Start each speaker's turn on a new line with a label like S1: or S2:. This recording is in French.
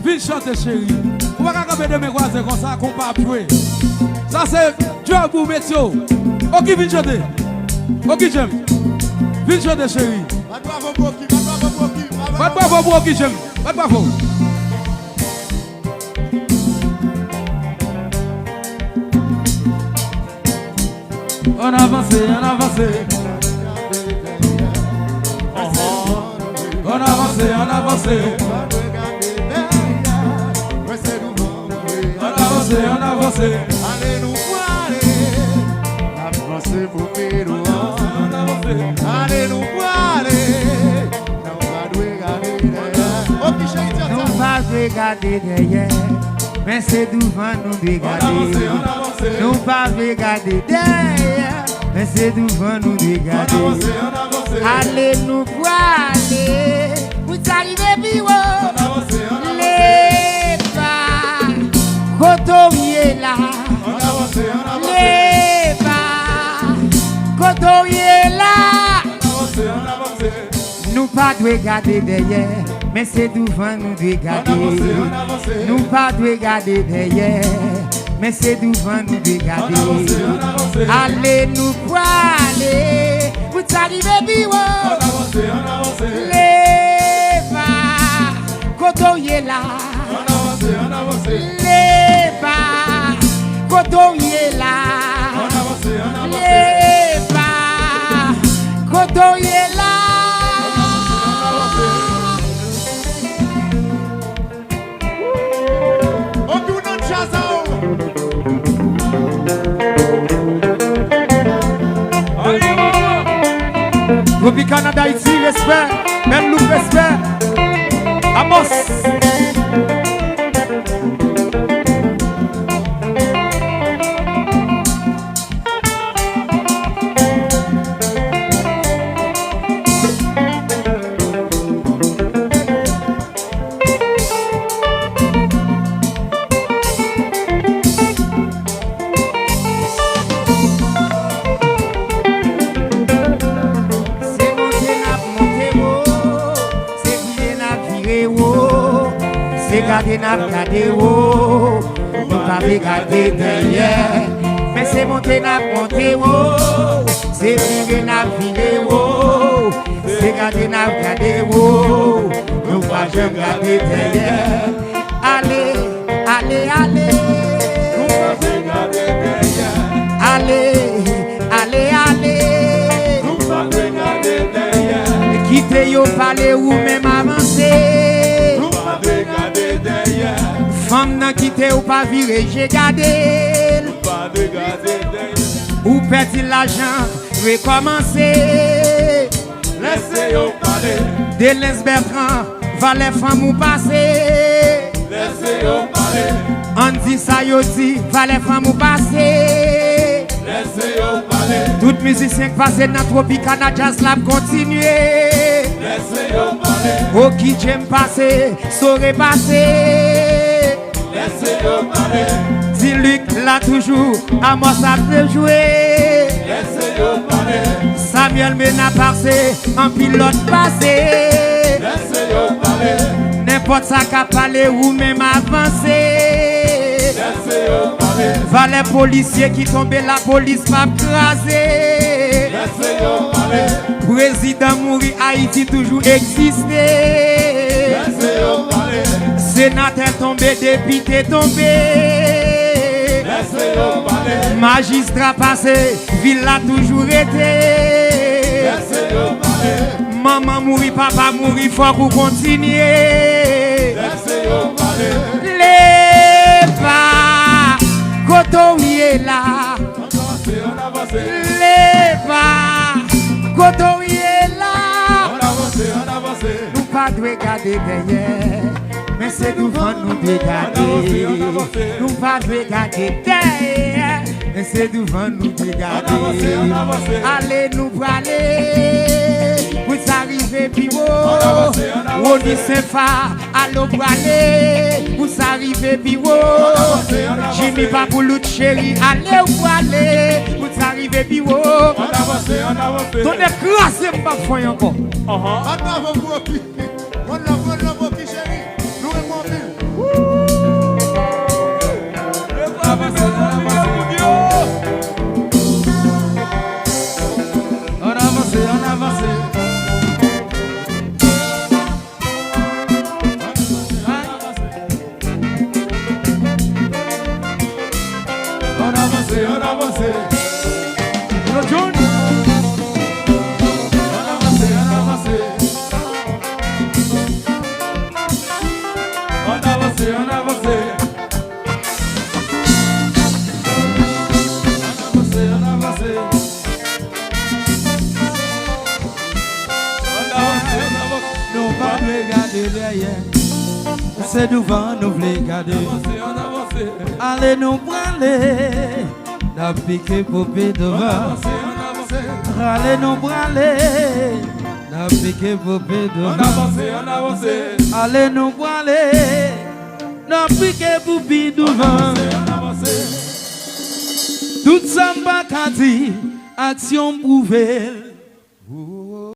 S1: Viens chanter chérie. On va camper de mes voisins comme ça qu'on pas jouer. Ça c'est job ou métier. Ok, viens chanter. Ok, j'aime. Viens chanter chérie. Pas de bravo pour qui j'aime. Pas de bravo. On avance, on avance. On avance, on avance. On avance.
S2: Allez nous voir. Avancez pour Péro. Allez nous voir.
S3: Nous pas regarder derrière, mais c'est devant nous regarder. Nous pas regarder derrière, mais c'est devant nous regarder. Allez nous voir, allez, vous arrivez plus haut. Les pas, cotorier là. Les pas, cotorier là. Nous pas regarder derrière, mais c'est devant nous regarder. Nous pas regarder derrière, mais c'est devant nous regarder. Allez nous voir, allez, vous arrivez plus haut. Les pas, cotorier là. Les pas, cotorier là. Les pas, cotorier là.
S4: Depuis Canada ici, respect, même nous respect. Amos.
S3: Regardez n'a regardé haut, nous pas regarder derrière, mais c'est monter n'a monter haut, c'est virer n'a virer haut, c'est regarder n'a regardé haut, nous pas regarder derrière. Allez, allez, allez, nous pas regarder derrière. Allez, allez, allez, nous pas regarder derrière. Quittez yo parler ou même avancer. Femme n'a quitté ou pas viré, j'ai gardé. Ou perdre l'argent, recommencer.
S2: Laissez-yo parler.
S3: Délès Bertrand, va les femmes ou passer.
S2: Laissez-yo parler.
S3: On dit ça, yo dit, va les femmes ou passer.
S2: Laissez-yo parler.
S3: Tout musicien qui passe dans Tropicana Jazz Lab continuer.
S2: Laissez-yo parler.
S3: Au qui j'aime passer, saurait passer.
S2: Laissez-yo parler.
S3: Dis-lui là toujours, à moi ça peut jouer.
S2: Laissez-yo parler.
S3: Samuel Mena passé, en pilote passé.
S2: Laissez-yo parler.
S3: N'importe ça qu'a parlé ou même avancé.
S2: Laissez-yo parler.
S3: Valet policier qui tombe, la police m'a crasé.
S2: Laissez-yo parler.
S3: Président mouri, Haïti toujours existé.
S2: Laissez-yo parler.
S3: Sénateur tombé, député tombé.
S2: Laissez-yo parler.
S3: Magistrat passé, ville a toujours été.
S2: Laissez-yo parler.
S3: Maman mouri, papa mouri, faut qu'on continue.
S2: Laissez-yo parler.
S3: Les pas, cotorier là.
S2: On avance.
S3: Les pas, cotorier là.
S2: On avance.
S3: Nous pas de regarder derrière, mais c'est devant nous de regarder. Nous pas de regarder derrière, mais c'est devant nous de regarder. Allez nous aller, vous arrivez plus haut. On dit c'est fa, allô pour aller, vous arrivez plus haut. Jimmy Baboulout chéri, allez où aller, vous arrivez plus haut. Donnez grâce et pas foi encore.
S2: on avance. On avance.
S1: Nous pas regarder derrière. C'est devant nous voulons garder.
S2: On avance.
S1: Allez nous prendre. La piqué poupée devant. Allez nous prendre. La piqué poupée
S2: On
S1: devant.
S2: avance. On avance.
S1: Allez nous prendre. La piqué poupée devant.
S2: On avance.
S1: Tout ça m'a dit, action prouvée.